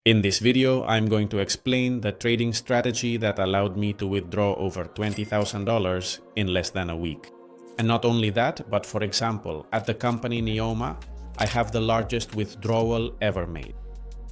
In this video, I'm going to explain the trading strategy that allowed me to withdraw over $20,000 in less than a week. And not only that, but for example, at the company Neoma, I have the largest withdrawal ever made.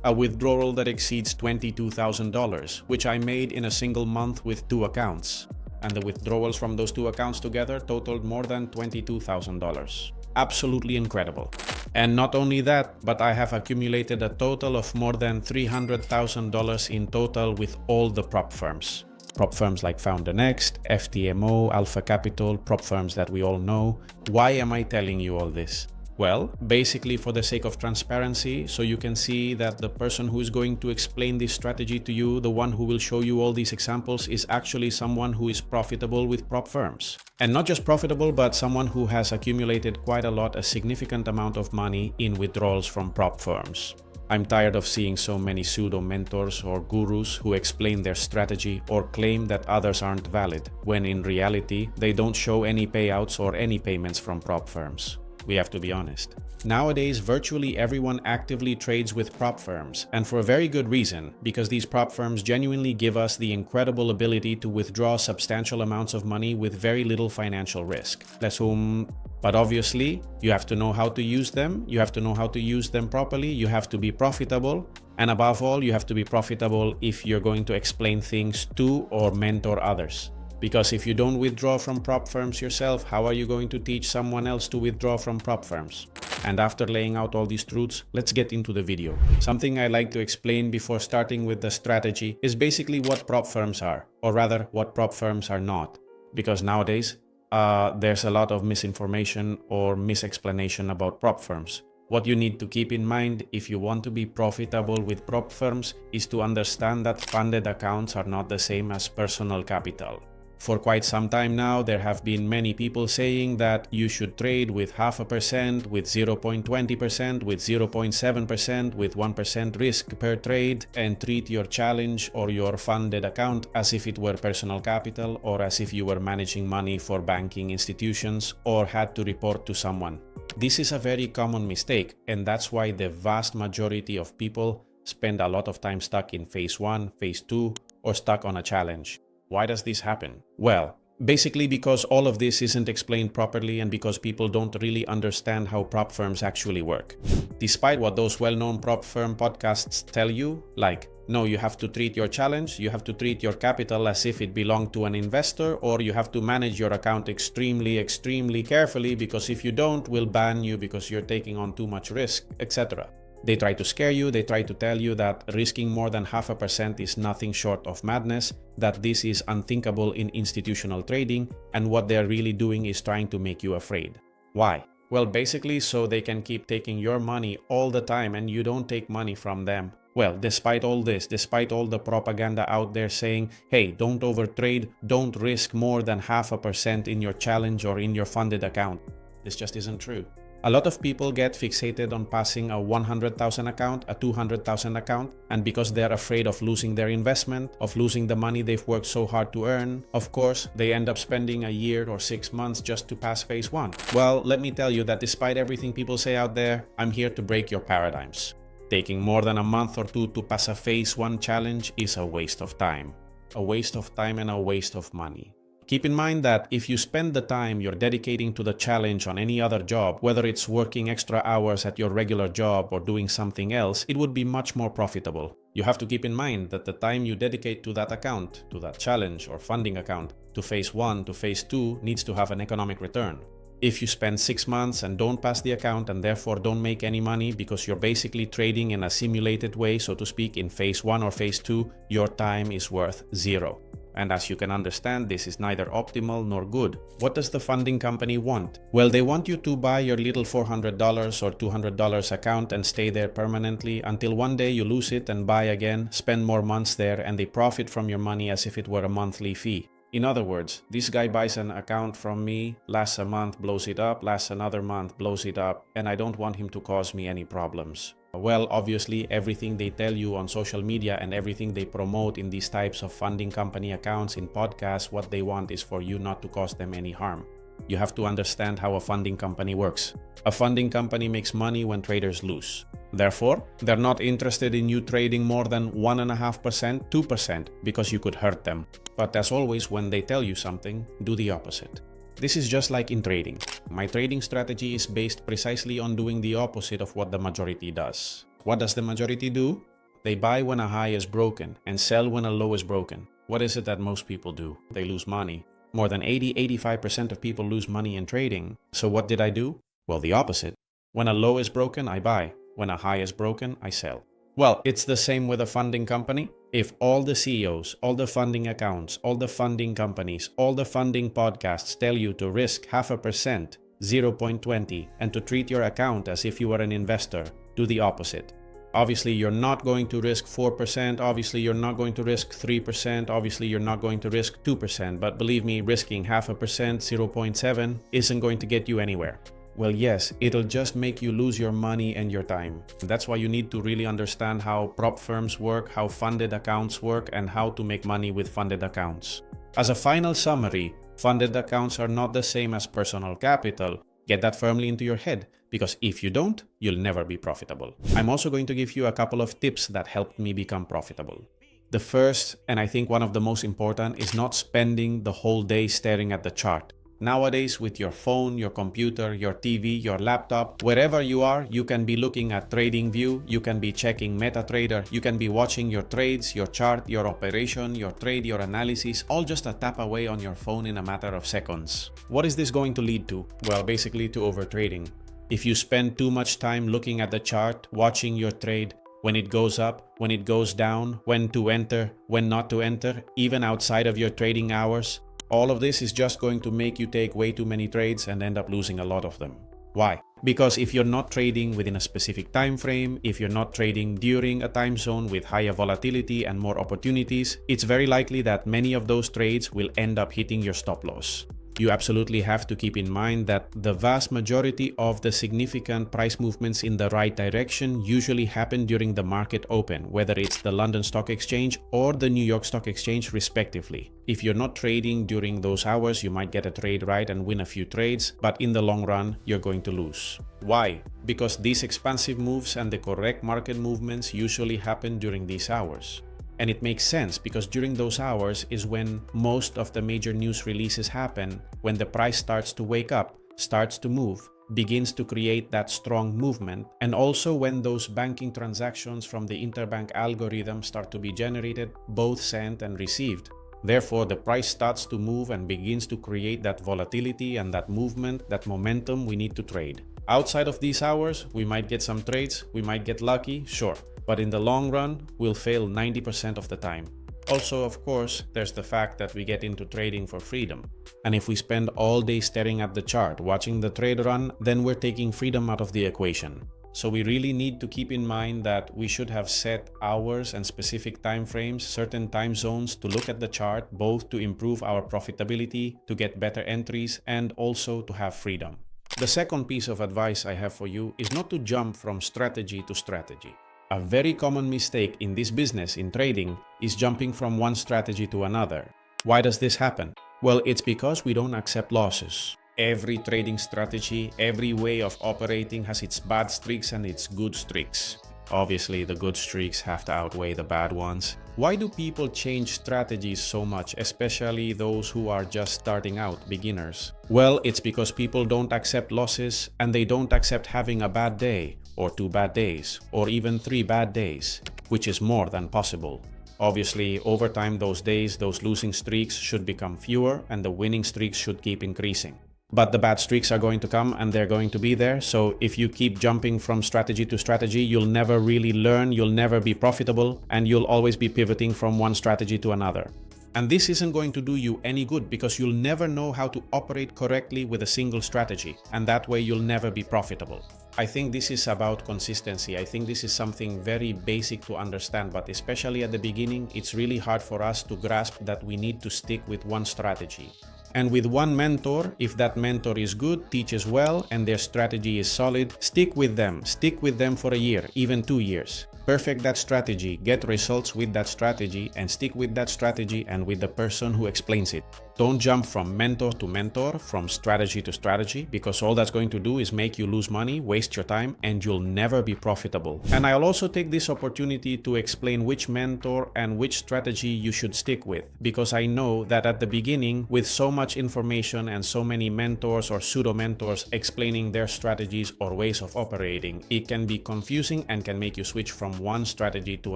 A withdrawal that exceeds $22,000, which I made in a single month with 2 accounts. And the withdrawals from those 2 accounts together totaled more than $22,000. Absolutely incredible. And not only that, but I have accumulated a total of more than $300,000 in total with all the prop firms. Prop firms like Founder Next, FTMO, Alpha Capital, prop firms that we all know. Why am I telling you all this? Well, basically for the sake of transparency, so you can see that the person who is going to explain this strategy to you, the one who will show you all these examples, is actually someone who is profitable with prop firms. And not just profitable, but someone who has accumulated quite a significant amount of money in withdrawals from prop firms. I'm tired of seeing so many pseudo-mentors or gurus who explain their strategy or claim that others aren't valid, when in reality, they don't show any payouts or any payments from prop firms. We have to be honest. Nowadays, virtually everyone actively trades with prop firms, and for a very good reason, because these prop firms genuinely give us the incredible ability to withdraw substantial amounts of money with very little financial risk. But obviously, you have to know how to use them, you have to know how to use them properly, you have to be profitable, and above all, you have to be profitable if you're going to explain things to or mentor others. Because if you don't withdraw from prop firms yourself, how are you going to teach someone else to withdraw from prop firms? And after laying out all these truths, let's get into the video. Something I like to explain before starting with the strategy is basically what prop firms are, or rather what prop firms are not. Because nowadays, there's a lot of misinformation or misexplanation about prop firms. What you need to keep in mind if you want to be profitable with prop firms is to understand that funded accounts are not the same as personal capital. For quite some time now, there have been many people saying that you should trade with 0.5%, with 0.20%, with 0.7%, with 1% risk per trade, and treat your challenge or your funded account as if it were personal capital or as if you were managing money for banking institutions or had to report to someone. This is a very common mistake, and that's why the vast majority of people spend a lot of time stuck in phase 1, phase 2, or stuck on a challenge. Why does this happen? Well, basically because all of this isn't explained properly and because people don't really understand how prop firms actually work. Despite what those well-known prop firm podcasts tell you, like, no, you have to treat your challenge, you have to treat your capital as if it belonged to an investor, or you have to manage your account extremely carefully because if you don't, we'll ban you because you're taking on too much risk, etc. They try to scare you, they try to tell you that risking more than 0.5% is nothing short of madness, that this is unthinkable in institutional trading, and what they're really doing is trying to make you afraid. Why? Well, basically so they can keep taking your money all the time and you don't take money from them. Well, despite all this, despite all the propaganda out there saying, hey, don't overtrade, don't risk more than 0.5% in your challenge or in your funded account. This just isn't true. A lot of people get fixated on passing a 100,000 account, a 200,000 account, and because they're afraid of losing their investment, of losing the money they've worked so hard to earn, of course, they end up spending a year or 6 months just to pass phase 1. Well, let me tell you that despite everything people say out there, I'm here to break your paradigms. Taking more than a month or 2 to pass a phase 1 challenge is a waste of time. A waste of time and a waste of money. Keep in mind that if you spend the time you're dedicating to the challenge on any other job, whether it's working extra hours at your regular job or doing something else, it would be much more profitable. You have to keep in mind that the time you dedicate to that account, to that challenge or funding account, to phase 1 to phase 2 needs to have an economic return. If you spend 6 months and don't pass the account and therefore don't make any money because you're basically trading in a simulated way, so to speak, in phase 1 or phase 2, your time is worth 0. And as you can understand, this is neither optimal nor good. What does the funding company want? Well, they want you to buy your little $400 or $200 account and stay there permanently until one day you lose it and buy again, spend more months there, and they profit from your money as if it were a monthly fee. In other words, this guy buys an account from me, lasts a month, blows it up, lasts another month, blows it up, and I don't want him to cause me any problems. Well, obviously, everything they tell you on social media and everything they promote in these types of funding company accounts, in podcasts, what they want is for you not to cause them any harm. You have to understand how a funding company works. A funding company makes money when traders lose. Therefore, they're not interested in you trading more than 1.5%, 2% because you could hurt them. But as always, when they tell you something, do the opposite. This is just like in trading. My trading strategy is based precisely on doing the opposite of what the majority does. What does the majority do? They buy when a high is broken and sell when a low is broken. What is it that most people do? They lose money. More than 80-85% of people lose money in trading. So what did I do? Well, the opposite. When a low is broken, I buy. When a high is broken, I sell. Well, it's the same with a funding company. If all the CEOs, all the funding accounts, all the funding companies, all the funding podcasts tell you to risk 0.5%, 0.20, and to treat your account as if you were an investor, do the opposite. Obviously, you're not going to risk 4%. Obviously, you're not going to risk 3%. Obviously, you're not going to risk 2%. But believe me, risking 0.5%, 0.7 isn't going to get you anywhere. Well, yes, it'll just make you lose your money and your time. That's why you need to really understand how prop firms work, how funded accounts work, and how to make money with funded accounts. As a final summary, funded accounts are not the same as personal capital. Get that firmly into your head, because if you don't, you'll never be profitable. I'm also going to give you a couple of tips that helped me become profitable. The first, and I think one of the most important, is not spending the whole day staring at the chart. Nowadays, with your phone, your computer, your TV, your laptop, wherever you are, you can be looking at TradingView, you can be checking MetaTrader, you can be watching your trades, your chart, your operation, your trade, your analysis, all just a tap away on your phone in a matter of seconds. What is this going to lead to? Well, basically to overtrading. If you spend too much time looking at the chart, watching your trade, when it goes up, when it goes down, when to enter, when not to enter, even outside of your trading hours, all of this is just going to make you take way too many trades and end up losing a lot of them. Why? Because if you're not trading within a specific time frame, if you're not trading during a time zone with higher volatility and more opportunities, it's very likely that many of those trades will end up hitting your stop loss. You absolutely have to keep in mind that the vast majority of the significant price movements in the right direction usually happen during the market open, whether it's the London Stock Exchange or the New York Stock Exchange respectively. If you're not trading during those hours, you might get a trade right and win a few trades, but in the long run, you're going to lose. Why? Because these expansive moves and the correct market movements usually happen during these hours. And it makes sense because during those hours is when most of the major news releases happen, when the price starts to wake up, starts to move, begins to create that strong movement, and also when those banking transactions from the interbank algorithm start to be generated, both sent and received. Therefore, the price starts to move and begins to create that volatility and that movement, that momentum we need to trade. Outside of these hours, we might get some trades, we might get lucky, sure. But in the long run, we'll fail 90% of the time. Also, of course, there's the fact that we get into trading for freedom. And if we spend all day staring at the chart, watching the trade run, then we're taking freedom out of the equation. So we really need to keep in mind that we should have set hours and specific time frames, certain time zones to look at the chart, both to improve our profitability, to get better entries, and also to have freedom. The second piece of advice I have for you is not to jump from strategy to strategy. A very common mistake in this business, in trading, is jumping from one strategy to another. Why does this happen? Well, it's because we don't accept losses. Every trading strategy, every way of operating has its bad streaks and its good streaks. Obviously, the good streaks have to outweigh the bad ones. Why do people change strategies so much, especially those who are just starting out, beginners? Well, it's because people don't accept losses and they don't accept having a bad day, or 2 bad days, or even 3 bad days, which is more than possible. Obviously, over time, those days, those losing streaks should become fewer and the winning streaks should keep increasing. But the bad streaks are going to come and they're going to be there. So if you keep jumping from strategy to strategy, you'll never really learn, you'll never be profitable, and you'll always be pivoting from one strategy to another. And this isn't going to do you any good because you'll never know how to operate correctly with a single strategy, and that way you'll never be profitable. I think this is about consistency. I think this is something very basic to understand, but especially at the beginning, it's really hard for us to grasp that we need to stick with one strategy. And with one mentor, if that mentor is good, teaches well, and their strategy is solid, stick with them for a year, even 2 years. Perfect that strategy, get results with that strategy, and stick with that strategy and with the person who explains it. Don't jump from mentor to mentor, from strategy to strategy, because all that's going to do is make you lose money, waste your time, and you'll never be profitable. And I'll also take this opportunity to explain which mentor and which strategy you should stick with, because I know that at the beginning, with so much information and so many mentors or pseudo-mentors explaining their strategies or ways of operating, it can be confusing and can make you switch from one strategy to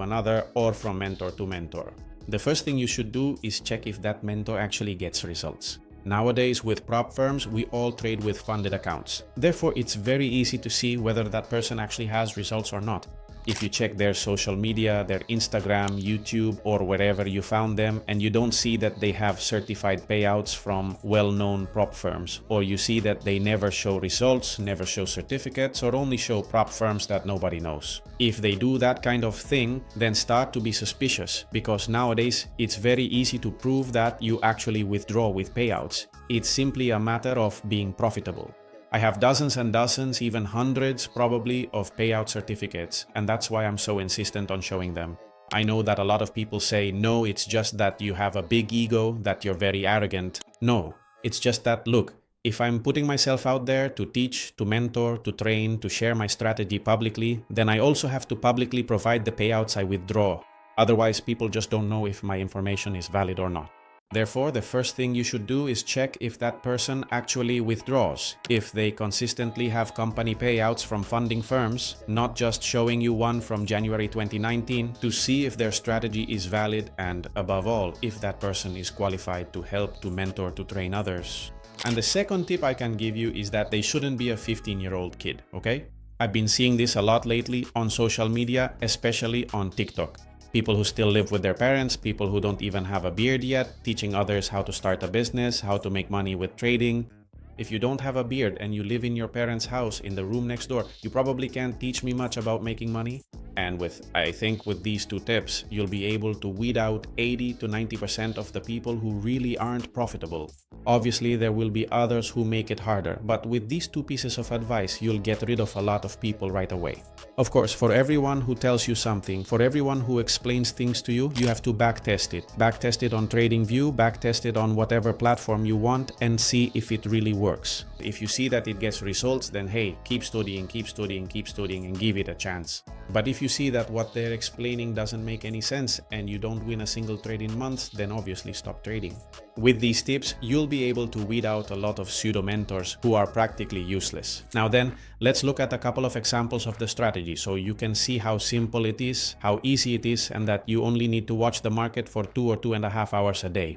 another or from mentor to mentor. The first thing you should do is check if that mentor actually gets results. Nowadays, with prop firms, we all trade with funded accounts. Therefore, it's very easy to see whether that person actually has results or not. If you check their social media, their Instagram, YouTube, or wherever you found them, and you don't see that they have certified payouts from well-known prop firms, or you see that they never show results, never show certificates, or only show prop firms that nobody knows. If they do that kind of thing, then start to be suspicious, because nowadays it's very easy to prove that you actually withdraw with payouts. It's simply a matter of being profitable. I have dozens and dozens, even hundreds probably, of payout certificates, and that's why I'm so insistent on showing them. I know that a lot of people say, no, it's just that you have a big ego, that you're very arrogant. No, it's just that, look, if I'm putting myself out there to teach, to mentor, to train, to share my strategy publicly, then I also have to publicly provide the payouts I withdraw. Otherwise, people just don't know if my information is valid or not. Therefore, the first thing you should do is check if that person actually withdraws. If they consistently have company payouts from funding firms, not just showing you one from January 2019, to see if their strategy is valid and, above all, if that person is qualified to help, to mentor, to train others. And the second tip I can give you is that they shouldn't be a 15-year-old kid, okay? I've been seeing this a lot lately on social media, especially on TikTok. People who still live with their parents, people who don't even have a beard yet, teaching others how to start a business, how to make money with trading. If you don't have a beard and you live in your parents' house in the room next door, you probably can't teach me much about making money. And I think with these two tips, you'll be able to weed out 80 to 90% of the people who really aren't profitable. Obviously, there will be others who make it harder, but with these two pieces of advice, you'll get rid of a lot of people right away. Of course, for everyone who tells you something, for everyone who explains things to you, you have to backtest it. Backtest it on TradingView, backtest it on whatever platform you want, and see if it really works. If you see that it gets results, then hey, keep studying, and give it a chance. But if you see that what they're explaining doesn't make any sense and you don't win a single trade in months, then obviously stop trading. With these tips, you'll be able to weed out a lot of pseudo-mentors who are practically useless. Now then, let's look at a couple of examples of the strategy so you can see how simple it is, how easy it is, and that you only need to watch the market for 2 or 2.5 hours a day.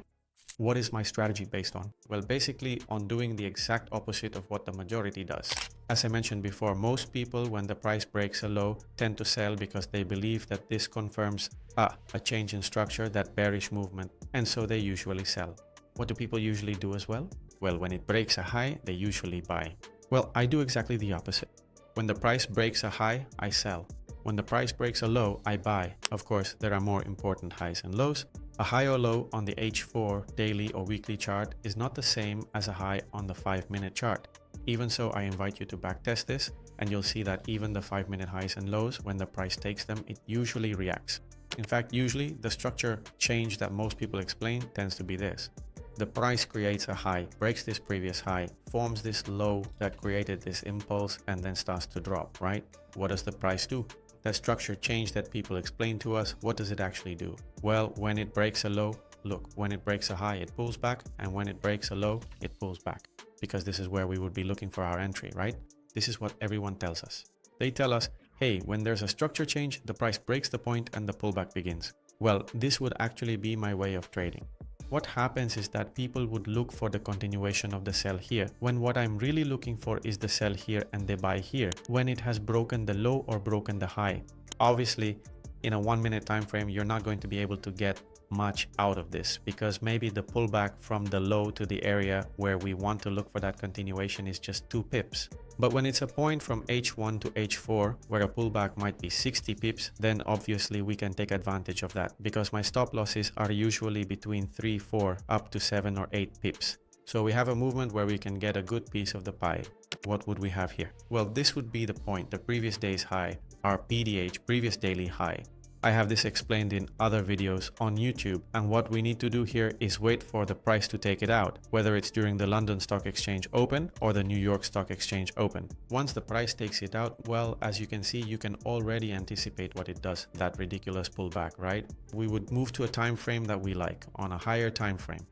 What is my strategy based on? Well, basically on doing the exact opposite of what the majority does. As I mentioned before, most people, when the price breaks a low, tend to sell because they believe that this confirms a change in structure, that bearish movement, and so they usually sell. What do people usually do as well? Well, when it breaks a high, they usually buy. Well, I do exactly the opposite. When the price breaks a high, I sell. When the price breaks a low, I buy. Of course, there are more important highs and lows. A high or low on the H4 daily or weekly chart is not the same as a high on the 5-minute chart. Even so, I invite you to backtest this, and you'll see that even the 5-minute highs and lows, when the price takes them, it usually reacts. In fact, usually the structure change that most people explain tends to be this. The price creates a high, breaks this previous high, forms this low that created this impulse, and then starts to drop, right? What does the price do? That structure change that people explain to us, what does it actually do? Well, when it breaks a low, look, when it breaks a high, it pulls back, and when it breaks a low, it pulls back. Because this is where we would be looking for our entry, right? This is what everyone tells us. They tell us, hey, when there's a structure change, the price breaks the point and the pullback begins. Well, this would actually be my way of trading. What happens is that people would look for the continuation of the sell here, when what I'm really looking for is the sell here and the buy here, when it has broken the low or broken the high. Obviously, in a 1-minute time frame, you're not going to be able to get much out of this, because maybe the pullback from the low to the area where we want to look for that continuation is just 2 pips. But when it's a point from H1 to H4 where a pullback might be 60 pips, then obviously we can take advantage of that, because my stop losses are usually between 3, 4, up to 7 or 8 pips. So we have a movement where we can get a good piece of the pie. What would we have here? Well, this would be the point, the previous day's high. our PDH, previous daily high. I have this explained in other videos on YouTube, and what we need to do here is wait for the price to take it out, whether it's during the London Stock Exchange Open or the New York Stock Exchange Open. Once the price takes it out, well, as you can see, you can already anticipate what it does, that ridiculous pullback, right? We would move to a time frame that we like, on a higher time frame.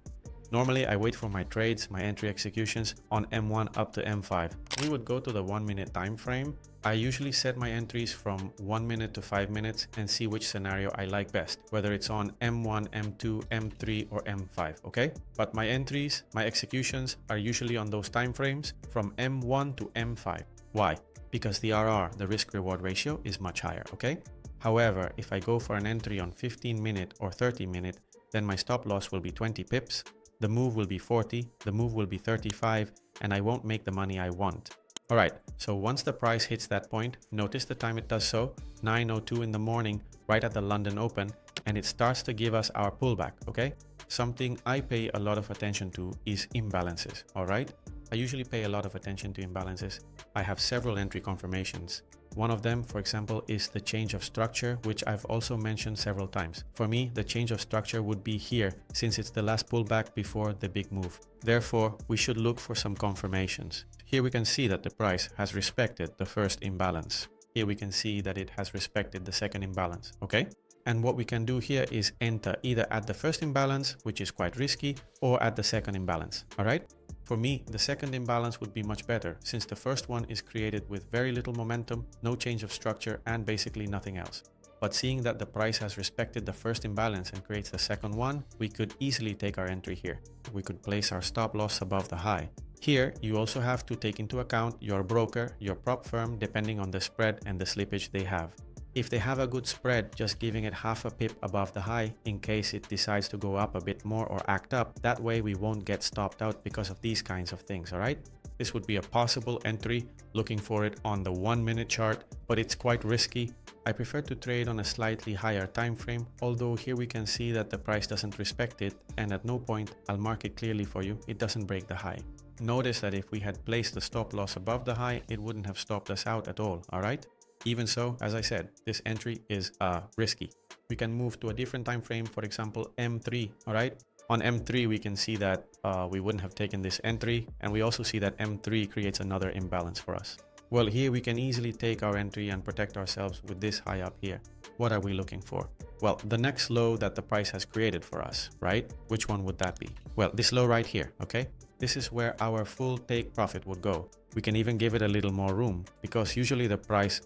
Normally, I wait for my trades, my entry executions on M1 up to M5. We would go to the 1 minute time frame. I usually set my entries from 1 minute to 5 minutes and see which scenario I like best, whether it's on M1, M2, M3 or M5, okay? But my entries, my executions are usually on those time frames from M1 to M5. Why? Because the RR, the risk reward ratio, is much higher, okay? However, if I go for an entry on 15 minute or 30 minute, then my stop loss will be 20 pips. The move will be 40, the move will be 35, and I won't make the money I want. Alright, so once the price hits that point, notice the time it does so, 9:02 in the morning, right at the London Open, and it starts to give us our pullback, okay? Something I pay a lot of attention to is imbalances, alright? I usually pay a lot of attention to imbalances. I have several entry confirmations. One of them, for example, is the change of structure, which I've also mentioned several times. For me, the change of structure would be here, since it's the last pullback before the big move. Therefore, we should look for some confirmations. Here we can see that the price has respected the first imbalance. Here we can see that it has respected the second imbalance, okay? And what we can do here is enter either at the first imbalance, which is quite risky, or at the second imbalance, all right? For me, the second imbalance would be much better, since the first one is created with very little momentum, no change of structure, and basically nothing else. But seeing that the price has respected the first imbalance and creates the second one, we could easily take our entry here. We could place our stop loss above the high. Here, you also have to take into account your broker, your prop firm, depending on the spread and the slippage they have. If they have a good spread, just giving it half a pip above the high in case it decides to go up a bit more or act up, that way we won't get stopped out because of these kinds of things, alright? This would be a possible entry, looking for it on the 1 minute chart, but it's quite risky. I prefer to trade on a slightly higher time frame, although here we can see that the price doesn't respect it, and at no point, I'll mark it clearly for you, it doesn't break the high. Notice that if we had placed the stop loss above the high, it wouldn't have stopped us out at all, alright? Even so, as I said, this entry is risky. We can move to a different time frame, for example, M3, all right? On M3, we can see that we wouldn't have taken this entry, and we also see that M3 creates another imbalance for us. Well, here we can easily take our entry and protect ourselves with this high up here. What are we looking for? Well, the next low that the price has created for us, right? Which one would that be? Well, this low right here, okay? This is where our full take profit would go. We can even give it a little more room, because usually the price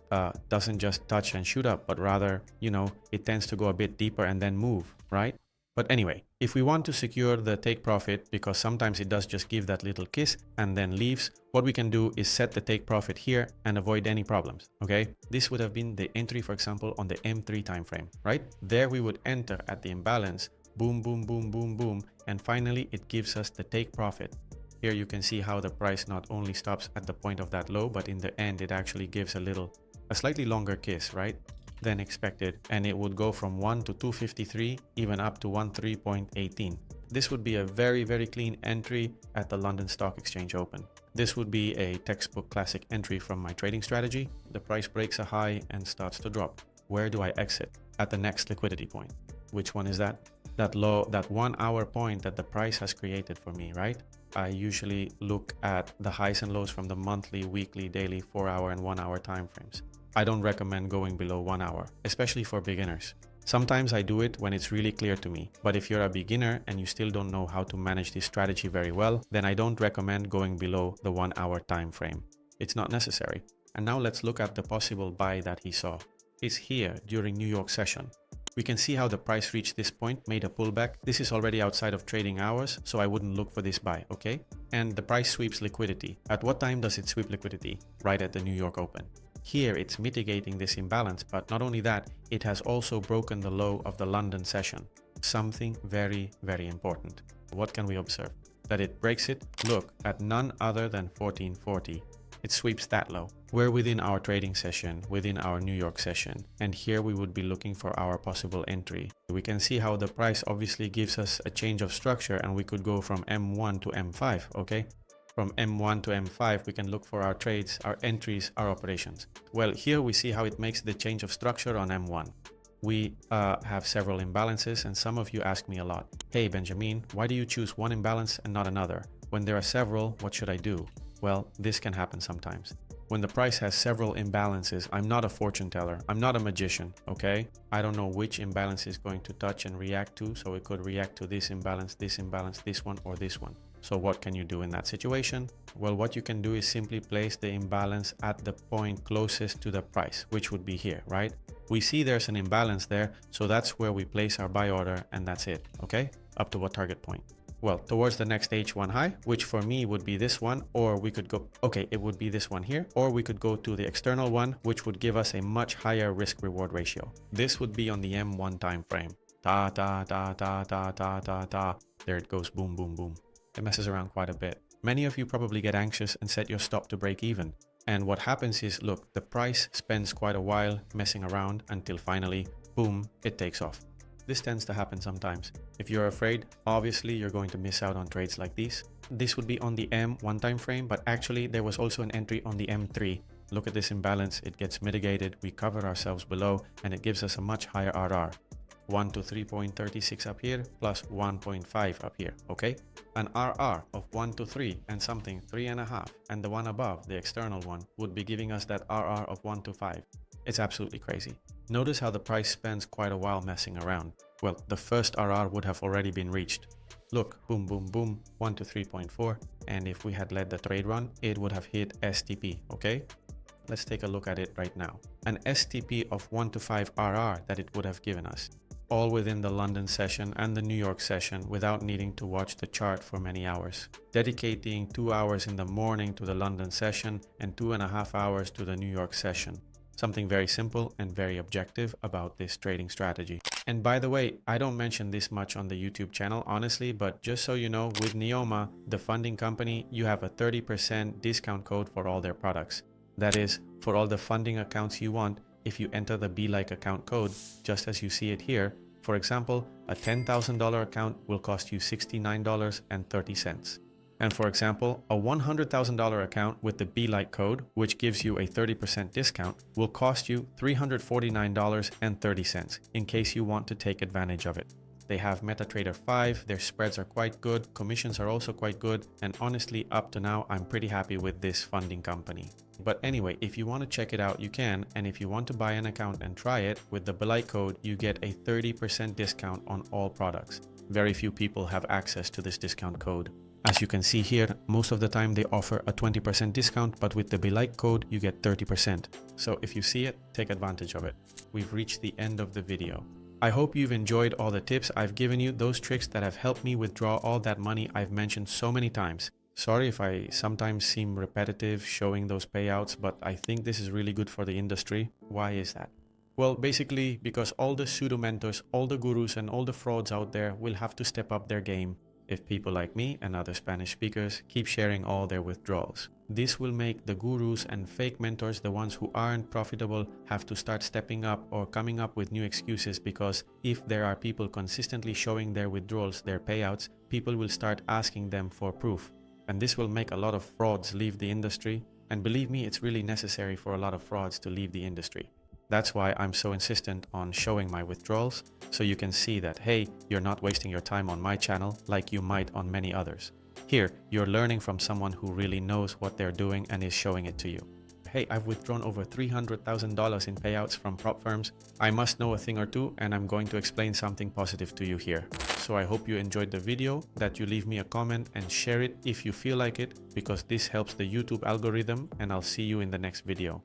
doesn't just touch and shoot up, but rather, you know, it tends to go a bit deeper and then move, right? But anyway, if we want to secure the take profit, because sometimes it does just give that little kiss and then leaves, what we can do is set the take profit here and avoid any problems, okay? This would have been the entry, for example, on the M3 time frame, right? There we would enter at the imbalance, boom, boom, boom, boom, boom, and finally it gives us the take profit. Here you can see how the price not only stops at the point of that low, but in the end it actually gives a slightly longer kiss, right, than expected, and it would go from 1 to 253, even up to 13.18. This would be a very, very clean entry at the London Stock Exchange Open. This would be a textbook classic entry from my trading strategy. The price breaks a high and starts to drop. Where do I exit? At the next liquidity point. Which one is that? That low, that 1 hour point that the price has created for me, right? I usually look at the highs and lows from the monthly, weekly, daily, 4 hour and 1 hour time frames. I don't recommend going below 1 hour, especially for beginners. Sometimes I do it when it's really clear to me, but if you're a beginner and you still don't know how to manage this strategy very well, then I don't recommend going below the 1 hour time frame. It's not necessary. And now let's look at the possible buy that he saw. It's here during New York session. We can see how the price reached this point, made a pullback. This is already outside of trading hours, so I wouldn't look for this buy, okay? And the price sweeps liquidity. At what time does it sweep liquidity? Right at the New York Open. Here it's mitigating this imbalance, but not only that, it has also broken the low of the London session. Something very, very important. What can we observe? That it breaks it, look, at none other than 1440. It sweeps that low. We're within our trading session, within our New York session, and here we would be looking for our possible entry. We can see how the price obviously gives us a change of structure, and we could go from M1 to M5, okay? From M1 to M5, we can look for our trades, our entries, our operations. Well, here we see how it makes the change of structure on M1. We have several imbalances, and some of you ask me a lot, hey Benjamin, why do you choose one imbalance and not another? When there are several, what should I do? Well, this can happen sometimes. When the price has several imbalances, I'm not a fortune teller. I'm not a magician, okay? I don't know which imbalance is going to touch and react to, so it could react to this imbalance, this one, or this one. So what can you do in that situation? Well, what you can do is simply place the imbalance at the point closest to the price, which would be here, right? We see there's an imbalance there, so that's where we place our buy order, and that's it, okay? Up to what target point? Well, towards the next H1 high, which for me would be this one, or we could go, okay, it would be this one here, or we could go to the external one, which would give us a much higher risk reward ratio. This would be on the M1 time frame. Ta ta ta ta ta ta ta ta. There it goes, boom, boom, boom. It messes around quite a bit. Many of you probably get anxious and set your stop to break even. And what happens is, look, the price spends quite a while messing around until finally, boom, it takes off. This tends to happen sometimes. If you're afraid, obviously you're going to miss out on trades like these. This would be on the M1 time frame, but actually there was also an entry on the M3. Look at this imbalance, it gets mitigated, we cover ourselves below, and it gives us a much higher RR. 1 to 3.36 up here, plus 1.5 up here, okay? An RR of 1 to 3 and something 3.5, and the one above, the external one, would be giving us that RR of 1 to 5. It's absolutely crazy. Notice how the price spends quite a while messing around. Well, the first RR would have already been reached. Look, boom, boom, boom, 1 to 3.4, and if we had let the trade run, it would have hit STP, okay? Let's take a look at it right now. An STP of 1 to 5 RR that it would have given us, all within the London session and the New York session without needing to watch the chart for many hours. Dedicating 2 hours in the morning to the London session and 2.5 hours to the New York session. Something very simple and very objective about this trading strategy. And by the way, I don't mention this much on the YouTube channel, honestly, but just so you know, with Neoma, the funding company, you have a 30% discount code for all their products. That is, for all the funding accounts you want, if you enter the BELIKE account code, just as you see it here. For example, a $10,000 account will cost you $69.30. And for example, a $100,000 account with the BELIKE code, which gives you a 30% discount, will cost you $349.30 in case you want to take advantage of it. They have MetaTrader 5, their spreads are quite good, commissions are also quite good, and honestly, up to now, I'm pretty happy with this funding company. But anyway, if you want to check it out, you can, and if you want to buy an account and try it, with the BELIKE code, you get a 30% discount on all products. Very few people have access to this discount code. As you can see here, most of the time they offer a 20% discount, but with the BELIKE code, you get 30%. So if you see it, take advantage of it. We've reached the end of the video. I hope you've enjoyed all the tips I've given you, those tricks that have helped me withdraw all that money I've mentioned so many times. Sorry if I sometimes seem repetitive showing those payouts, but I think this is really good for the industry. Why is that? Well, basically because all the pseudo mentors, all the gurus and all the frauds out there will have to step up their game if people like me and other Spanish speakers keep sharing all their withdrawals. This will make the gurus and fake mentors, the ones who aren't profitable, have to start stepping up or coming up with new excuses, because if there are people consistently showing their withdrawals, their payouts, people will start asking them for proof. And this will make a lot of frauds leave the industry. And believe me, it's really necessary for a lot of frauds to leave the industry. That's why I'm so insistent on showing my withdrawals, so you can see that, hey, you're not wasting your time on my channel like you might on many others. Here, you're learning from someone who really knows what they're doing and is showing it to you. Hey, I've withdrawn over $300,000 in payouts from prop firms. I must know a thing or two, and I'm going to explain something positive to you here. So I hope you enjoyed the video, that you leave me a comment and share it if you feel like it, because this helps the YouTube algorithm, and I'll see you in the next video.